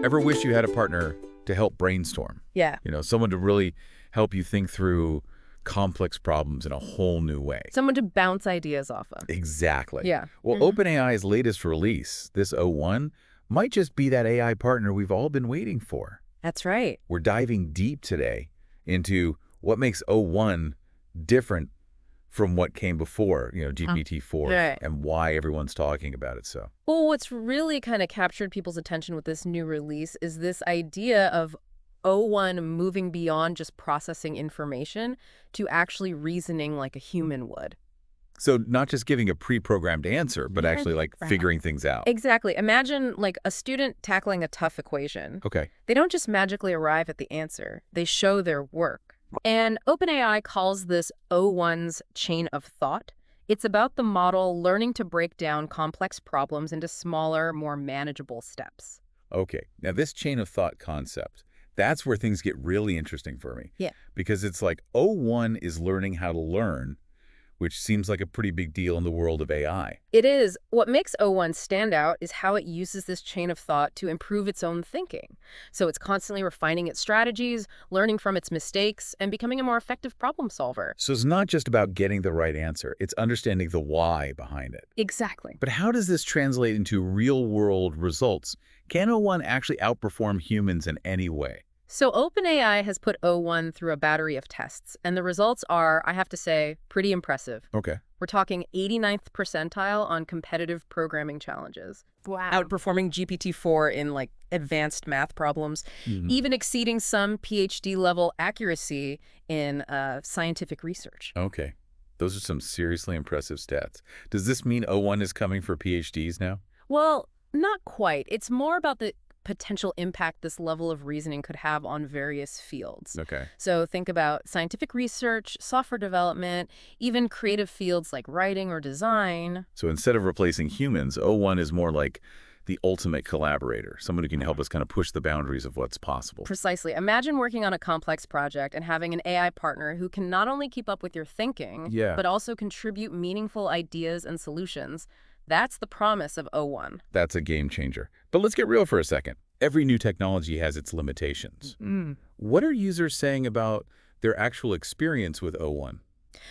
Ever wish you had a partner to help brainstorm? Yeah. Someone to really help you think through complex problems in a whole new way. Someone to bounce ideas off of. Exactly. Yeah. Well, OpenAI's latest release, this O1, might just be that AI partner we've all been waiting for. That's right. We're diving deep today into what makes O1 different from what came before, GPT-4, Right. and why everyone's talking about it so. Well, what's really kind of captured people's attention with this new release is this idea of O1 moving beyond just processing information to actually reasoning like a human would. So not just giving a pre-programmed answer, but actually like figuring things out. Exactly. Imagine like a student tackling a tough equation. Okay. They don't just magically arrive at the answer. They show their work. And OpenAI calls this O1's chain of thought. It's about the model learning to break down complex problems into smaller, more manageable steps. Okay. Now this chain of thought concept, that's where things get really interesting for me. Yeah. Because it's like O1 is learning how to learn, which seems like a pretty big deal in the world of AI. It is. What makes O1 stand out is how it uses this chain of thought to improve its own thinking. So it's constantly refining its strategies, learning from its mistakes, and becoming a more effective problem solver. So it's not just about getting the right answer, it's understanding the why behind it. Exactly. But how does this translate into real-world results? Can O1 actually outperform humans in any way? So OpenAI has put O1 through a battery of tests, and the results are, I have to say, pretty impressive. Okay. We're talking 89th percentile on competitive programming challenges. Wow. Outperforming GPT-4 in like advanced math problems, even exceeding some PhD-level accuracy in scientific research. Okay. Those are some seriously impressive stats. Does this mean O1 is coming for PhDs now? Well, not quite. It's more about the potential impact this level of reasoning could have on various fields. Okay. So think about scientific research, software development, even creative fields like writing or design. So instead of replacing humans, O1 is more like the ultimate collaborator, someone who can help us kind of push the boundaries of what's possible. Precisely. Imagine working on a complex project and having an AI partner who can not only keep up with your thinking, but also contribute meaningful ideas and solutions. That's the promise of O1. That's a game changer. But let's get real for a second. Every new technology has its limitations. What are users saying about their actual experience with O1?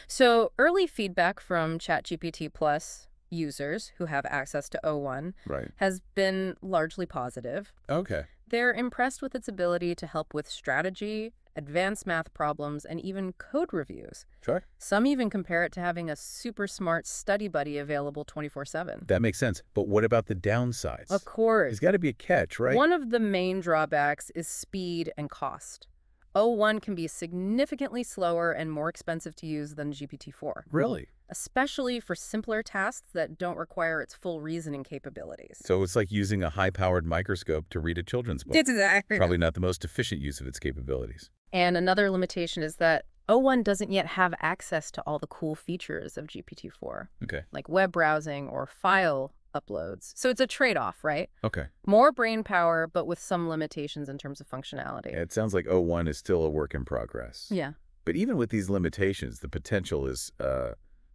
So early feedback from ChatGPT Plus users who have access to O1 has been largely positive. Okay. They're impressed with its ability to help with strategy, advanced math problems, and even code reviews. Sure. Some even compare it to having a super smart study buddy available 24/7. That makes sense. But what about the downsides? Of course. There's got to be a catch, right? One of the main drawbacks is speed and cost. O1 can be significantly slower and more expensive to use than GPT-4. Really? Especially for simpler tasks that don't require its full reasoning capabilities. So it's like using a high-powered microscope to read a children's book. Exactly. Probably not the most efficient use of its capabilities. And another limitation is that O1 doesn't yet have access to all the cool features of GPT-4. Okay. Like web browsing or file uploads. So it's a trade-off, right? Okay. More brain power, but with some limitations in terms of functionality. Yeah, it sounds like O1 is still a work in progress. Yeah. But even with these limitations, the potential is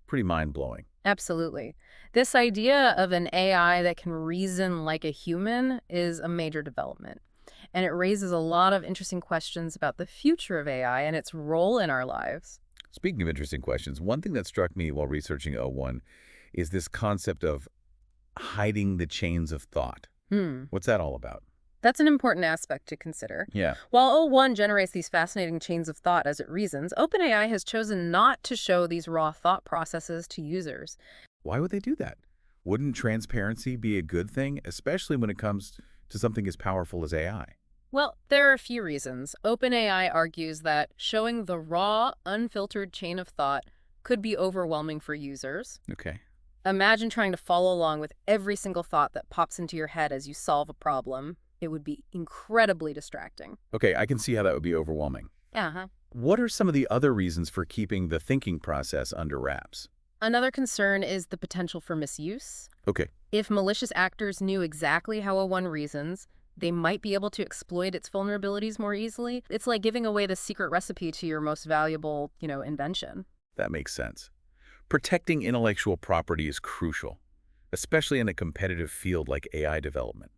pretty mind-blowing. Absolutely. This idea of an AI that can reason like a human is a major development. And it raises a lot of interesting questions about the future of AI and its role in our lives. Speaking of interesting questions, one thing that struck me while researching O1 is this concept of hiding the chains of thought. What's that all about? That's an important aspect to consider. Yeah. While O1 generates these fascinating chains of thought as it reasons, OpenAI has chosen not to show these raw thought processes to users. Why would they do that? Wouldn't transparency be a good thing, especially when it comes to something as powerful as AI? Well, there are a few reasons. OpenAI argues that showing the raw, unfiltered chain of thought could be overwhelming for users. Okay. Imagine trying to follow along with every single thought that pops into your head as you solve a problem. It would be incredibly distracting. Okay, I can see how that would be overwhelming. Uh-huh. What are some of the other reasons for keeping the thinking process under wraps? Another concern is the potential for misuse. Okay. If malicious actors knew exactly how O1 reasons, they might be able to exploit its vulnerabilities more easily. It's like giving away the secret recipe to your most valuable, invention. That makes sense. Protecting intellectual property is crucial, especially in a competitive field like AI development.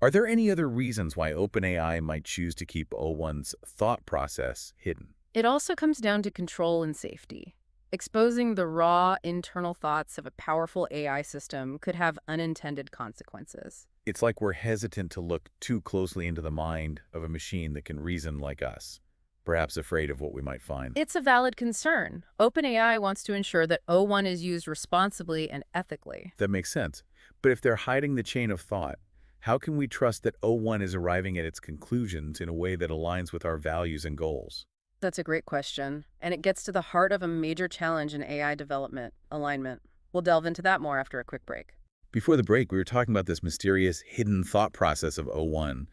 Are there any other reasons why OpenAI might choose to keep O1's thought process hidden? It also comes down to control and safety. Exposing the raw internal thoughts of a powerful AI system could have unintended consequences. It's like we're hesitant to look too closely into the mind of a machine that can reason like us, perhaps afraid of what we might find. It's a valid concern. OpenAI wants to ensure that O1 is used responsibly and ethically. That makes sense. But if they're hiding the chain of thought, how can we trust that O1 is arriving at its conclusions in a way that aligns with our values and goals? That's a great question, and it gets to the heart of a major challenge in AI development, alignment. We'll delve into that more after a quick break. Before the break, we were talking about this mysterious hidden thought process of O1.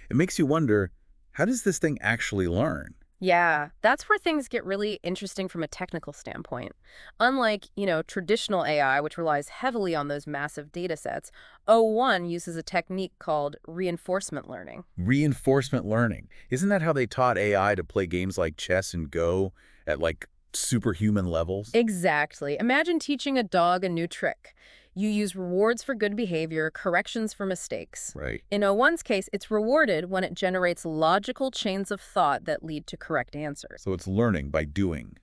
It makes you wonder, how does this thing actually learn? Yeah, that's where things get really interesting from a technical standpoint. Unlike, traditional AI, which relies heavily on those massive data sets, O1 uses a technique called reinforcement learning. Reinforcement learning. Isn't that how they taught AI to play games like chess and Go at like superhuman levels? Exactly. Imagine teaching a dog a new trick. You use rewards for good behavior, corrections for mistakes. Right. In O1's case, it's rewarded when it generates logical chains of thought that lead to correct answers. So it's learning by doing,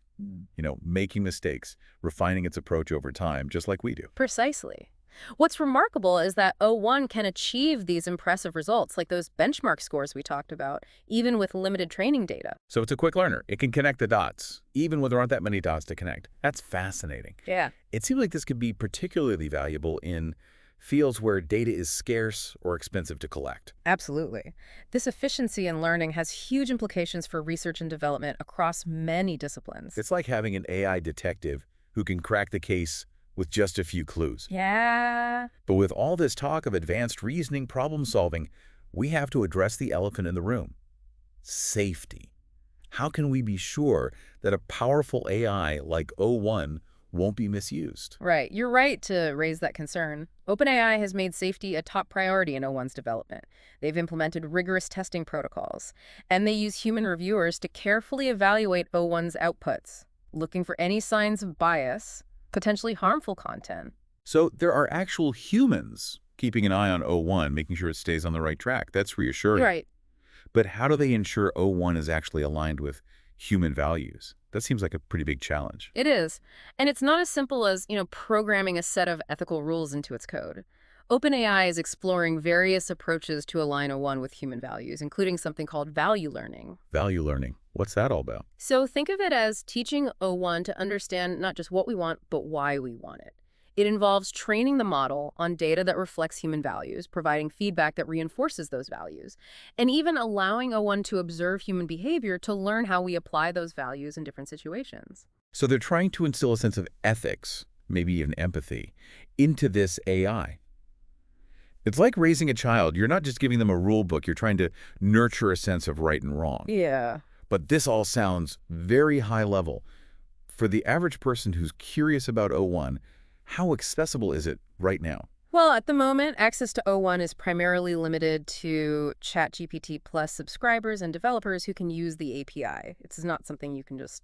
making mistakes, refining its approach over time, just like we do. Precisely. What's remarkable is that O1 can achieve these impressive results, like those benchmark scores we talked about, even with limited training data. So it's a quick learner. It can connect the dots, even when there aren't that many dots to connect. That's fascinating. Yeah. It seems like this could be particularly valuable in fields where data is scarce or expensive to collect. Absolutely. This efficiency in learning has huge implications for research and development across many disciplines. It's like having an AI detective who can crack the case with just a few clues. Yeah. But with all this talk of advanced reasoning, problem solving, we have to address the elephant in the room: safety. How can we be sure that a powerful AI like O1 won't be misused? Right. You're right to raise that concern. OpenAI has made safety a top priority in O1's development. They've implemented rigorous testing protocols, and they use human reviewers to carefully evaluate O1's outputs, looking for any signs of bias, potentially harmful content. So there are actual humans keeping an eye on O1, making sure it stays on the right track. That's reassuring. Right. But how do they ensure O1 is actually aligned with human values? That seems like a pretty big challenge. It is. And it's not as simple as, programming a set of ethical rules into its code. OpenAI is exploring various approaches to align O1 with human values, including something called value learning. Value learning. What's that all about? So think of it as teaching O1 to understand not just what we want, but why we want it. It involves training the model on data that reflects human values, providing feedback that reinforces those values, and even allowing O1 to observe human behavior to learn how we apply those values in different situations. So they're trying to instill a sense of ethics, maybe even empathy, into this AI. It's like raising a child. You're not just giving them a rule book. You're trying to nurture a sense of right and wrong. Yeah. But this all sounds very high level. For the average person who's curious about O1, how accessible is it right now? Well, at the moment, access to O1 is primarily limited to ChatGPT Plus subscribers and developers who can use the API. It's not something you can just,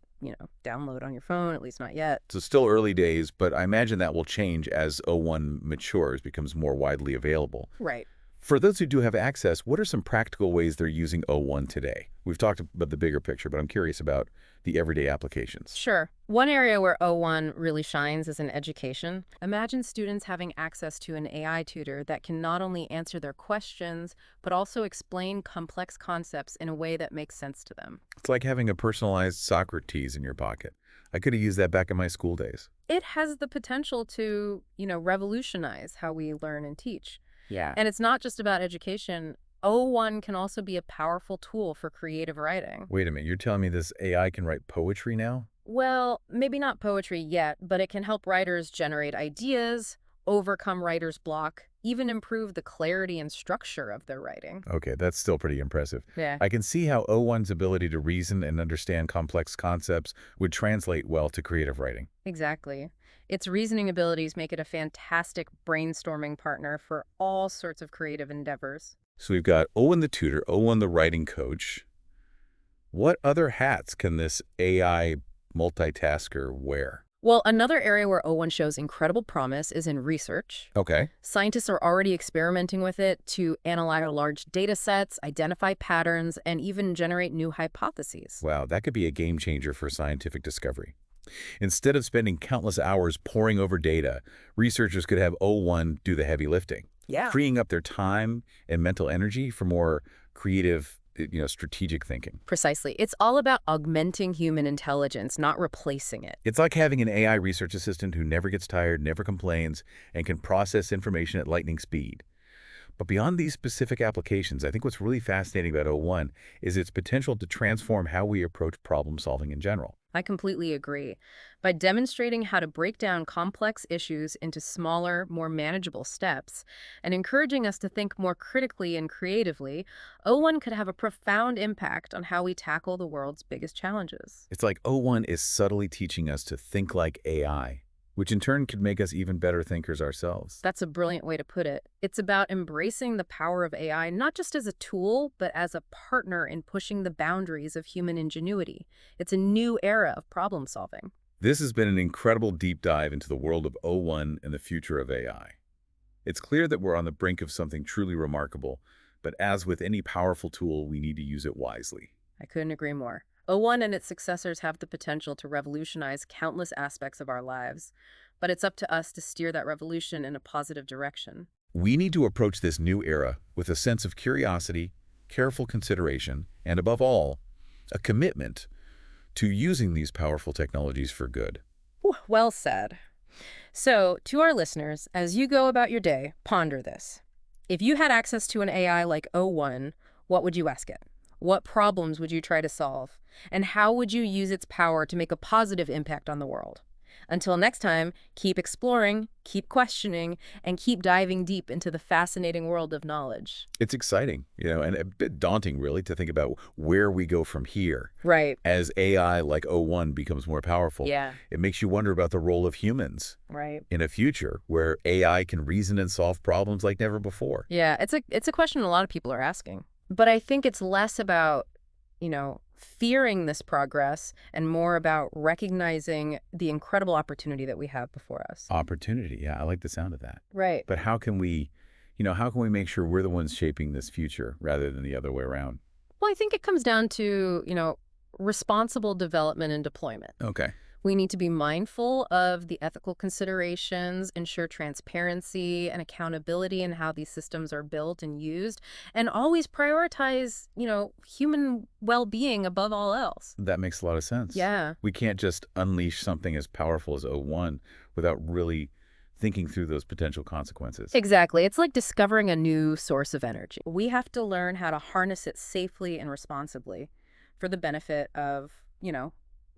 download on your phone, at least not yet. So still early days, but I imagine that will change as O1 matures, becomes more widely available. Right. For those who do have access, what are some practical ways they're using O1 today? We've talked about the bigger picture, but I'm curious about the everyday applications. Sure. One area where O1 really shines is in education. Imagine students having access to an AI tutor that can not only answer their questions, but also explain complex concepts in a way that makes sense to them. It's like having a personalized Socrates in your pocket. I could have used that back in my school days. It has the potential to, revolutionize how we learn and teach. Yeah. And it's not just about education. O1 can also be a powerful tool for creative writing. Wait a minute, you're telling me this AI can write poetry now? Well, maybe not poetry yet, but it can help writers generate ideas, overcome writer's block, even improve the clarity and structure of their writing. Okay, that's still pretty impressive. Yeah. I can see how O1's ability to reason and understand complex concepts would translate well to creative writing. Exactly. Its reasoning abilities make it a fantastic brainstorming partner for all sorts of creative endeavors. So we've got O1 the tutor, O1 the writing coach. What other hats can this AI multitasker wear? Well, another area where O1 shows incredible promise is in research. Okay. Scientists are already experimenting with it to analyze large data sets, identify patterns, and even generate new hypotheses. Wow, that could be a game changer for scientific discovery. Instead of spending countless hours poring over data, researchers could have O1 do the heavy lifting, Yeah. freeing up their time and mental energy for more creative, strategic thinking. Precisely. It's all about augmenting human intelligence, not replacing it. It's like having an AI research assistant who never gets tired, never complains, and can process information at lightning speed. But beyond these specific applications, I think what's really fascinating about O1 is its potential to transform how we approach problem solving in general. I completely agree. By demonstrating how to break down complex issues into smaller, more manageable steps, and encouraging us to think more critically and creatively, O1 could have a profound impact on how we tackle the world's biggest challenges. It's like O1 is subtly teaching us to think like AI, which in turn could make us even better thinkers ourselves. That's a brilliant way to put it. It's about embracing the power of AI, not just as a tool, but as a partner in pushing the boundaries of human ingenuity. It's a new era of problem solving. This has been an incredible deep dive into the world of O1 and the future of AI. It's clear that we're on the brink of something truly remarkable, but as with any powerful tool, we need to use it wisely. I couldn't agree more. O1 and its successors have the potential to revolutionize countless aspects of our lives, but it's up to us to steer that revolution in a positive direction. We need to approach this new era with a sense of curiosity, careful consideration, and above all, a commitment to using these powerful technologies for good. Whew, well said. So, to our listeners, as you go about your day, ponder this. If you had access to an AI like O1, what would you ask it? What problems would you try to solve? And how would you use its power to make a positive impact on the world? Until next time, keep exploring, keep questioning, and keep diving deep into the fascinating world of knowledge. It's exciting, and a bit daunting, really, to think about where we go from here. Right. As AI like O1 becomes more powerful, Yeah. it makes you wonder about the role of humans Right. in a future where AI can reason and solve problems like never before. Yeah, it's a question a lot of people are asking. But I think it's less about, fearing this progress and more about recognizing the incredible opportunity that we have before us. Opportunity, yeah, I like the sound of that. Right. But how can we make sure we're the ones shaping this future rather than the other way around? Well, I think it comes down to, responsible development and deployment. Okay. We need to be mindful of the ethical considerations, ensure transparency and accountability in how these systems are built and used, and always prioritize, human well-being above all else. That makes a lot of sense. Yeah. We can't just unleash something as powerful as O1 without really thinking through those potential consequences. Exactly. It's like discovering a new source of energy. We have to learn how to harness it safely and responsibly for the benefit of,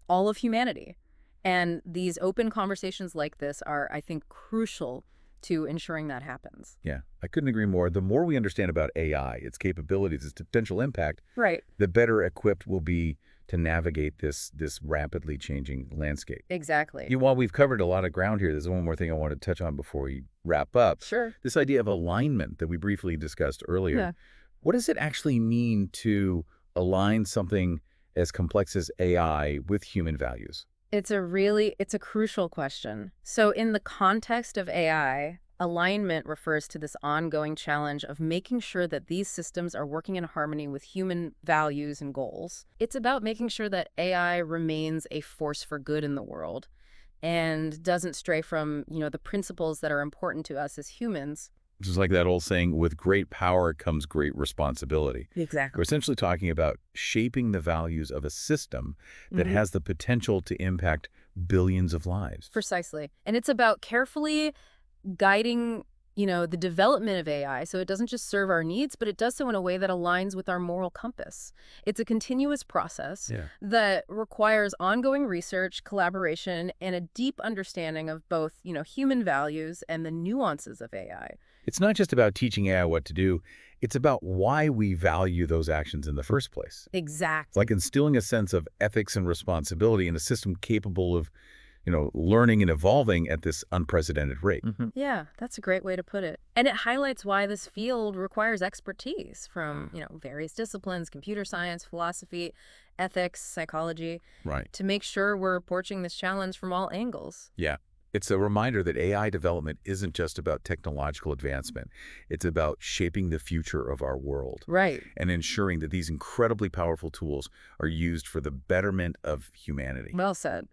all of humanity. And these open conversations like this are, I think, crucial to ensuring that happens. Yeah, I couldn't agree more. The more we understand about AI, its capabilities, its potential impact, Right. the better equipped we'll be to navigate this rapidly changing landscape. Exactly. While we've covered a lot of ground here, there's one more thing I want to touch on before we wrap up. Sure. This idea of alignment that we briefly discussed earlier. Yeah. What does it actually mean to align something as complex as AI with human values? It's a crucial question. So in the context of AI, alignment refers to this ongoing challenge of making sure that these systems are working in harmony with human values and goals. It's about making sure that AI remains a force for good in the world and doesn't stray from, the principles that are important to us as humans. Just like that old saying, with great power comes great responsibility. We're Exactly. essentially talking about shaping the values of a system that Mhm. has the potential to impact billions of lives. Precisely. And it's about carefully guiding, the development of AI so it doesn't just serve our needs, but it does so in a way that aligns with our moral compass. It's a continuous process Yeah. that requires ongoing research, collaboration, and a deep understanding of both, human values and the nuances of AI. It's not just about teaching AI what to do. It's about why we value those actions in the first place. It's Exactly. like instilling a sense of ethics and responsibility in a system capable of learning and evolving at this unprecedented rate. Yeah, that's a great way to put it. And it highlights why this field requires expertise from, various disciplines, computer science, philosophy, ethics, psychology, Right. to make sure we're approaching this challenge from all angles. Yeah. It's a reminder that AI development isn't just about technological advancement. It's about shaping the future of our world Right. and ensuring that these incredibly powerful tools are used for the betterment of humanity. Well said.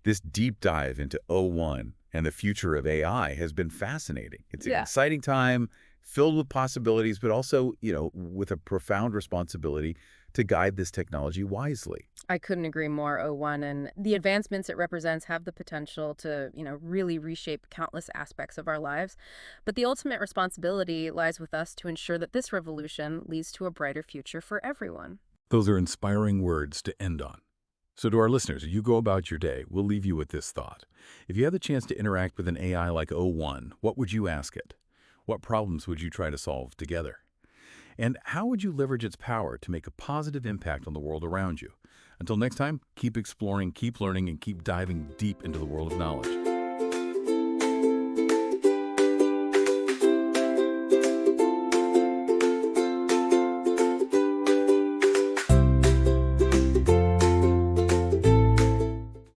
This deep dive into O1 and the future of AI has been fascinating. It's an Yeah. exciting time filled with possibilities, but also, with a profound responsibility to guide this technology wisely. I couldn't agree more, O1, and the advancements it represents have the potential to, really reshape countless aspects of our lives. But the ultimate responsibility lies with us to ensure that this revolution leads to a brighter future for everyone. Those are inspiring words to end on. So to our listeners, as you go about your day, we'll leave you with this thought. If you had the chance to interact with an AI like O1, what would you ask it? What problems would you try to solve together? And how would you leverage its power to make a positive impact on the world around you? Until next time, keep exploring, keep learning, and keep diving deep into the world of knowledge.